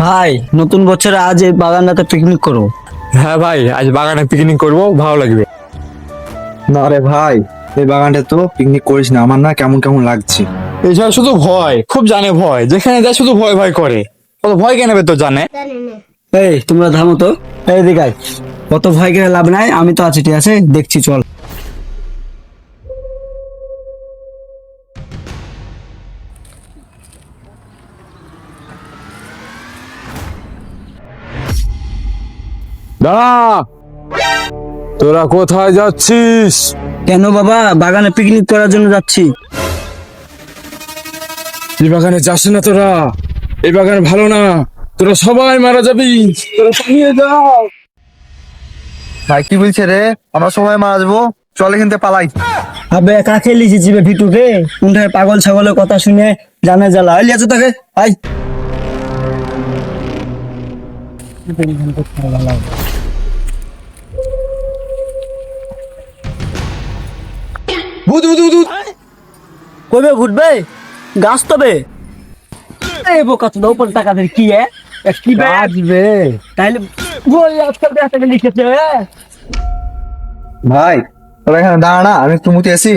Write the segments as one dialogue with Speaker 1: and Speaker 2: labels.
Speaker 1: ভাই, নতুন বছরে আজ এই বাগানটাতে পিকনিক করবো।
Speaker 2: হ্যাঁ ভাই, আজ বাগানে পিকনিক করব, ভালো লাগবে।
Speaker 3: না রে ভাই, এই বাগানটা তো পিকনিক করিস না, আমার না কেমন কেমন লাগছে।
Speaker 2: এছাড়া শুধু ভয়, খুব জানে ভয়, যেখানে যায় শুধু ভয় ভয় করে। কত ভয় কেন তো জানে।
Speaker 1: এই তোমরা থামো তো, এই দিকাই কত ভয় করে লাভ নাই, আমি তো আছি, ঠিক আছে, দেখছি, চল।
Speaker 2: দাঁড়া, তোরা কোথায় যাচ্ছিস?
Speaker 1: কেন বাবা? বাগানে পিকনিক করার জন্য যাচ্ছি।
Speaker 2: এই বাগানে যাস না তোরা, এই বাগান ভালো না, তোরা সবাই মারা যাবি, তোরা পালিয়ে যাও।
Speaker 3: ভাই কি বলছে রে? আমরা সবাই মারা যাবো, চলে কিন্তু পালাই।
Speaker 1: আবে কাকে লিখি জিবে ভিটুকে, কোনটায় পাগল ছাগলের কথা শুনে জানে জ্বালা। আইলি আছে তাকে, আই।
Speaker 2: ভূত ভূত ভূত ভূত।
Speaker 1: কবে ঘুরবে? গাছ তবে এই বোকা তো উপর টাকা দিয়ে কি কি
Speaker 2: আসবে
Speaker 1: তাইলে বই আজকাল টাকা লিখেছে।
Speaker 3: ভাই তোরা এখানে দাঁড়া না, আমি একটু মুতে আসি।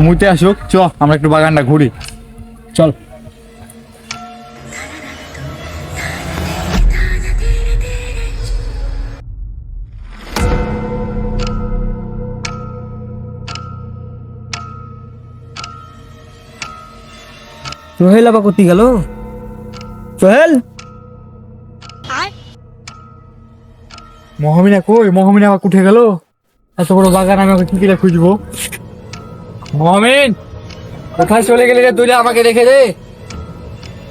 Speaker 2: মুতে আসুক, চ আমরা একটু বাগানটা ঘুরি।
Speaker 1: চল। সোহেল আবার কোথায় গেল? সোহেল,
Speaker 2: মহামিনা কই? মহামিনা আবার উঠে গেল, এত বড় বাগান আমি ওকে কি করে খুঁজবো? মহামিন, কোথায় চলে গেলে রে? তুই রে, আমাকে রেখে দে।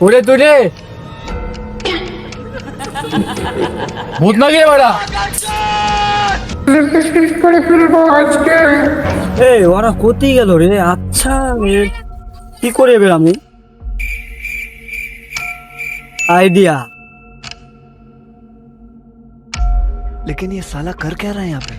Speaker 2: ওরে তুই রে, ভূত না গিয়ে বাড়া।
Speaker 1: এই ওরা কোথায় গেল রে? আচ্ছা, কি করে এবার আমি আইডিয়া।
Speaker 4: लेकिन ये साला कर क्या रहा है यहाँ पे।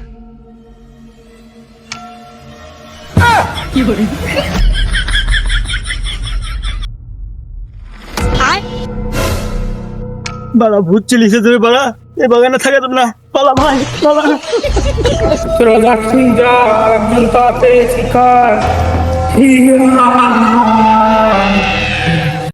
Speaker 1: বাড়া ভূত চলিছে ধরে, বাড়া এই বাগানে থাকা যাবে না, পালা ভাই পালা।
Speaker 2: তোরা যাচ্ছিস যা, একজন তাতে শিকার।